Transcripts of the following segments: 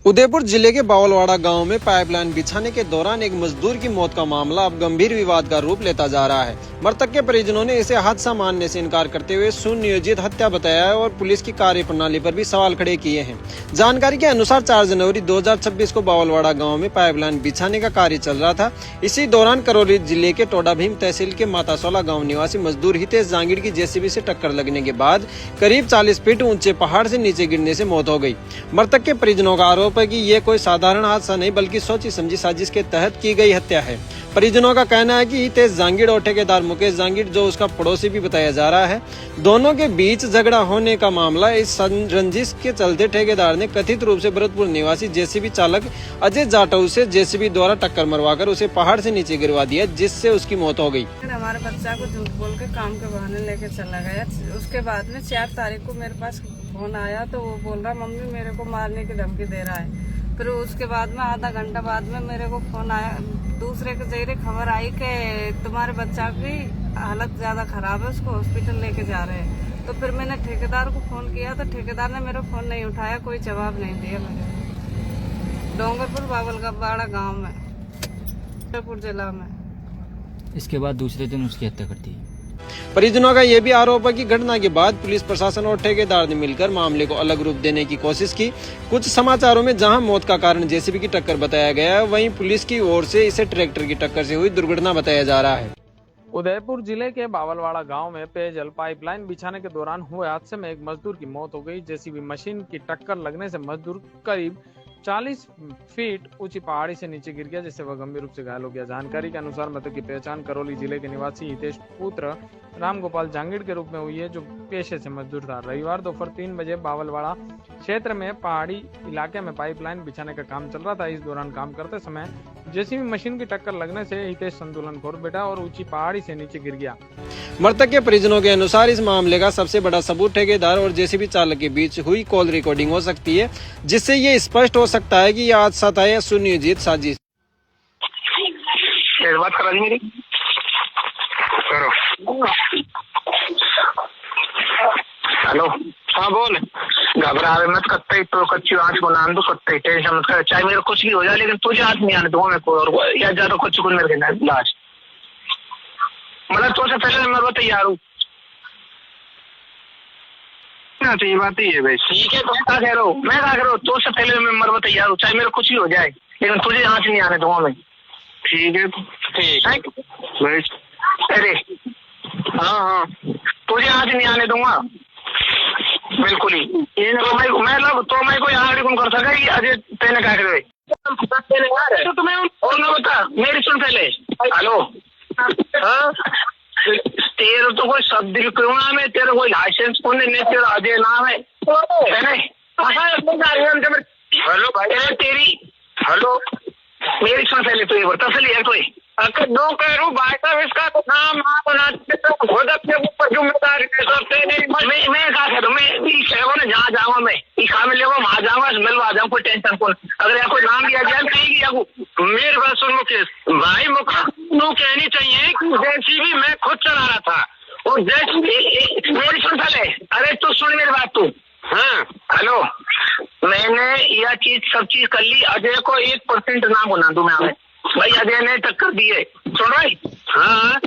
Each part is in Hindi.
उदयपुर जिले के बावलवाड़ा गांव में पाइपलाइन बिछाने के दौरान एक मजदूर की मौत का मामला अब गंभीर विवाद का रूप लेता जा रहा है। मृतक के परिजनों ने इसे हादसा मानने से इनकार करते हुए सुनियोजित हत्या बताया है और पुलिस की कार्यप्रणाली पर भी सवाल खड़े किए हैं। जानकारी के अनुसार 4 जनवरी 2026 को बावलवाड़ा गाँव में पाइपलाइन बिछाने का कार्य चल रहा था। इसी दौरान करौली जिले के टोडा भीम तहसील के मातासोला गाँव निवासी मजदूर हितेश जांगीड़ की जेसीबी से टक्कर लगने के बाद करीब 40 फीट ऊंचे पहाड़ से नीचे गिरने से मौत हो गई। मृतक के परिजनों का आरोप है कि ये कोई साधारण हादसा नहीं बल्कि सोची समझी साजिश के तहत की गई हत्या है। परिजनों का कहना है कि हितेश जांगीड़ और ठेकेदार मुकेश जांगीड़, जो उसका पड़ोसी भी बताया जा रहा है, दोनों के बीच झगड़ा होने का मामला। इस रंजिश के चलते ठेकेदार ने कथित रूप से भरतपुर निवासी जेसीबी चालक अजय जाटव से जेसीबी द्वारा टक्कर मरवाकर उसे पहाड़ से नीचे गिरवा दिया, जिससे उसकी मौत हो गई। हमारे बच्चा को झूठ बोल के काम के बहाने लेके चला गया। उसके बाद में 4 तारीख को मेरे पास फोन आया तो वो बोल रहा मम्मी मेरे को मारने की धमकी दे रहा है। फिर उसके बाद में आधा घंटा बाद में मेरे को फोन आया, दूसरे के जरिए खबर आई कि तुम्हारे बच्चा की हालत ज्यादा खराब है, उसको हॉस्पिटल लेके जा रहे हैं। तो फिर मैंने ठेकेदार को फोन किया तो ठेकेदार ने मेरा फोन नहीं उठाया, कोई जवाब नहीं दिया। मुझे डोंगरपुर बावलवाड़ा गांव में, उदयपुर जिला में। इसके बाद दूसरे दिन उसकी हत्या कर दी। परिजनों का यह भी आरोप है कि घटना के बाद पुलिस प्रशासन और ठेकेदार ने मिलकर मामले को अलग रूप देने की कोशिश की। कुछ समाचारों में जहां मौत का कारण जेसीबी की टक्कर बताया गया है, वहीं पुलिस की ओर से इसे ट्रैक्टर की टक्कर से हुई दुर्घटना बताया जा रहा है। उदयपुर जिले के बावलवाड़ा गांव में पेयजल पाइपलाइन बिछाने के दौरान हुए हादसे में एक मजदूर की मौत हो गई। जेसीबी मशीन की टक्कर लगने से मजदूर करीब 40 फीट ऊंची पहाड़ी से नीचे गिर गया, जिससे वह गंभीर रूप से घायल हो गया। जानकारी के अनुसार मृतक की पहचान करौली जिले के निवासी हितेश पुत्र रामगोपाल जांगीड़ के रूप में हुई है, जो पेशे से मजदूर था। रविवार दोपहर 3 बजे बावलवाड़ा क्षेत्र में पहाड़ी इलाके में पाइपलाइन बिछाने का काम चल रहा था। इस दौरान काम करते समय जेसीबी मशीन की टक्कर लगने से हितेश संतुलन खो बैठा और ऊंची पहाड़ी से नीचे गिर गया। मृतक के परिजनों के अनुसार इस मामले का सबसे बड़ा सबूत ठेकेदार और जेसीबी चालक के बीच हुई कॉल रिकॉर्डिंग हो सकती है, जिससे ये स्पष्ट हो सकता है कि यह हादसा था या सुनियोजित साजिश। बात करा दी मेरी करो। हेलो, हाँ बोल। घबरा मत, कत्ते तो कच्ची आंच को नाम दो, कत्ते टेंशन मत कर, चाहे मेरा कुछ भी हो जाए, लेकिन तुझे हाथ नहीं आने दूंगा मैं कोई, और या ज्यादा कुछ को मेरे के लाज मतलब तो से पहले मैं तैयार हूँ ना, तो ये बात ही है भाई। ठीक है, तो मैं कह रहा हूँ तो से पहले मैं मरवा तैयार हूँ, चाहे मेरा कुछ भी हो जाए, लेकिन तुझे हाथ नहीं आने दूंगा मैं। ठीक है, ठीक है भाई। अरे हाँ, तुझे हाथ नहीं आने दूंगा बिल्कुल ही। तो मैं कोई आगे कौन कर सका, अजय तेने क्या करे तो तुम्हें और ना बता मेरी सुन पहले। हेलो, हाँ तेरे तो कोई शब्द क्यों नाम है, तेरा कोई लाइसेंस कौन है, तेरा अजय नाम है। हेलो भाई तेरी, हेलो मेरी सुन पहले, तो ये बता है तो अगर नो करूँ भाई साहब, इसका तो नाम खुद अपने ऊपर जिम्मेदारी मैं क्या करूँ, मैं जहाँ जाऊंगा मैं में ले वहाँ जाऊंगा, मिलवा जाऊँ, कोई टेंशन कौन। अगर यहाँ कोई नाम दिया जाए कहीं मेरे पास सुन मुकेश भाई, मुझे कहनी चाहिए कि जेसीबी मैं खुद चला रहा था और मेरी सुन पहले। अरे तू सुन मेरी बात तू। हाँ हेलो, मैंने यह चीज सब चीज कर ली। अजय को 1% नाम बना दूं मैं भाई, अजय ने टक्कर दी है। सुन भाई, हाँ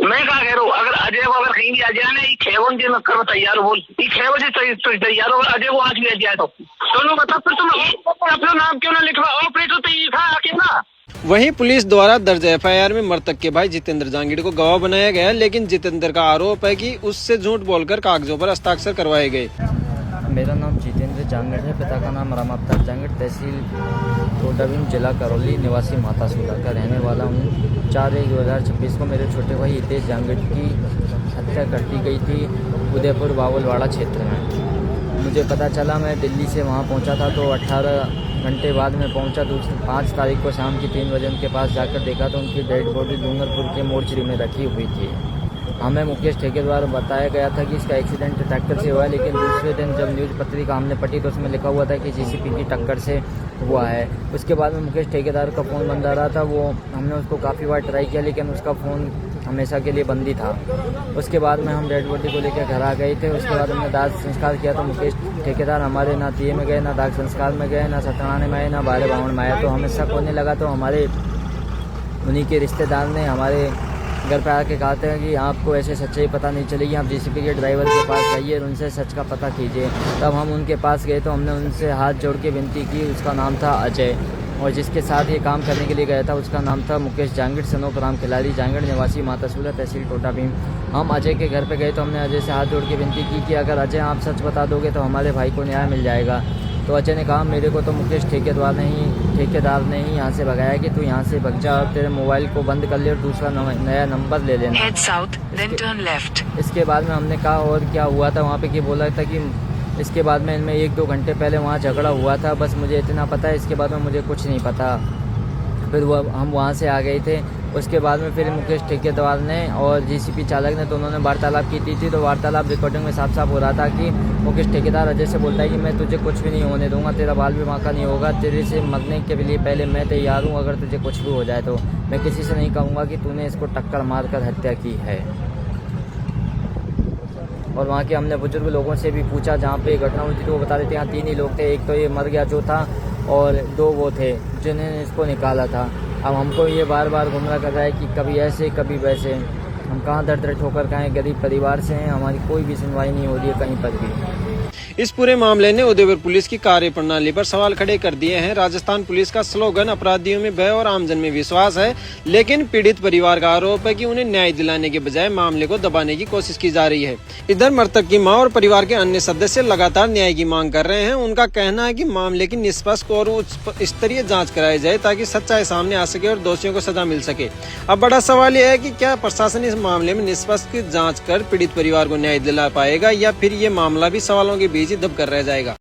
मैं क्या कह रहा हूँ, अगर अजय को अगर कहीं अजय ने 6 बजे मैं कर तैयार हो, बोल 6 बजे तैयार हो, अजय को आज भी दिया तो दोनों बता, फिर तुम अपना नाम क्यों ना लिखवा, ऑपरेटर तो ये था आके ना। वहीं पुलिस द्वारा दर्ज एफआईआर में मृतक के भाई जितेंद्र जांगीड़ को गवाह बनाया गया, लेकिन जितेंद्र का आरोप है कि उससे झूठ बोलकर कागजों पर हस्ताक्षर करवाए गए। मेरा नाम जितेंद्र जांगीड़ है, पिता का नाम रामावतार जांगीड़, तहसील टोडा भीम, जिला करौली, निवासी मातासोला का रहने वाला हूँ। 4/1/2026 को मेरे छोटे भाई हितेश जांगीड़ की हत्या कर दी गई थी उदयपुर बावलवाड़ा क्षेत्र में। मुझे पता चला, मैं दिल्ली से वहाँ पहुँचा था, तो 18 घंटे बाद में पहुँचा। तो 5 तारीख को शाम की 3 बजे उनके पास जाकर देखा तो उनकी डेड बॉडी डूंगरपुर के मोर्चरी में रखी हुई थी। हमें मुकेश ठेके द्वारा बताया गया था कि इसका एक्सीडेंट ट्रैक्टर से हुआ है, लेकिन दूसरे दिन जब न्यूज़ पत्रिका हमने पढ़ी तो उसमें लिखा हुआ था कि जेसीबी की टक्कर से हुआ है। उसके बाद में मुकेश ठेकेदार का फ़ोन बंद आ रहा था, वो हमने उसको काफ़ी बार ट्राई किया, लेकिन उसका फ़ोन हमेशा के लिए बंदी था। उसके बाद में हम डेड बॉडी को लेकर घर आ गए थे। उसके बाद हमने दाह संस्कार किया तो मुकेश ठेकेदार हमारे ना दिए में गए, ना दाह संस्कार में गए, ना सत्यनारायण में आए, ना बारे बावण में आया। तो हमें शक होने लगा तो हमारे उन्हीं के रिश्तेदार ने हमारे घर पे आके कहते हैं कि आपको ऐसे सच्चाई पता नहीं चलेगी, आप जेसीबी के ड्राइवर के पास जाइए और उनसे सच का पता कीजिए। तब हम उनके पास गए तो हमने उनसे हाथ जोड़ के विनती की। उसका नाम था अजय और जिसके साथ ये काम करने के लिए गया था उसका नाम था मुकेश जांगड़, सनोप राम खिलाड़ी जांगड़, निवासी मातासूला, तहसील टोटा भीम। हम अजय के घर पे गए तो हमने अजय से हाथ जोड़ के विनती की कि अगर अजय आप सच बता दोगे तो हमारे भाई को न्याय मिल जाएगा। तो अजय ने कहा मेरे को तो मुकेश ठेकेदार ने ही यहाँ से भगाया कि तू यहाँ से भग जा और तेरे मोबाइल को बंद कर ले और दूसरा नया नंबर ले लेना। Head south, then turn left. इसके बाद में हमने कहा और क्या हुआ था वहाँ पे, कि बोला था कि इसके बाद में इनमें 1-2 घंटे पहले वहाँ झगड़ा हुआ था, बस मुझे इतना पता है, इसके बाद में मुझे कुछ नहीं पता। फिर हम वहाँ से आ गए थे। उसके बाद में फिर मुकेश ठेकेदार ने और जीसीपी चालक ने दोनों ने वार्तालाप की थी। तो वार्तालाप रिकॉर्डिंग में साफ साफ हो रहा था कि मुकेश ठेकेदार अजय से बोलता है कि मैं तुझे कुछ भी नहीं होने दूंगा, तेरा बाल भी बांका नहीं होगा, तेरे से मरने के लिए पहले मैं तैयार हूँ, अगर तुझे कुछ भी हो जाए तो मैं किसी से नहीं कहूँगा कि तूने इसको टक्कर मार कर हत्या की है। और वहाँ के हमने बुजुर्ग लोगों से भी पूछा जहाँ पे घटना हुई थी तो वो बता रहे थे यहाँ 3 ही लोग थे, एक तो ये मर गया जो था और 2 वो थे जिन्होंने इसको निकाला था। अब हमको ये बार बार गुमराह कर रहा है कि कभी ऐसे कभी वैसे। हम कहाँ दर ठोकर खाएं, गरीब परिवार से हैं, हमारी कोई भी सुनवाई नहीं हो रही है कहीं पर भी। इस पूरे मामले ने उदयपुर पुलिस की कार्यप्रणाली पर सवाल खड़े कर दिए हैं। राजस्थान पुलिस का स्लोगन अपराधियों में भय और आमजन में विश्वास है, लेकिन पीड़ित परिवार का आरोप है कि उन्हें न्याय दिलाने के बजाय मामले को दबाने की कोशिश की जा रही है। इधर मृतक की मां और परिवार के अन्य सदस्य लगातार न्याय की मांग कर रहे हैं। उनका कहना है कि मामले की निष्पक्ष और उच्च स्तरीय जाँच कराई जाए ताकि सच्चाई सामने आ सके और दोषियों को सजा मिल सके। अब बड़ा सवाल यह है कि क्या प्रशासन इस मामले में निष्पक्ष जाँच कर पीड़ित परिवार को न्याय दिला पाएगा या फिर ये मामला भी सवालों के बीच ही दब कर रह जाएगा।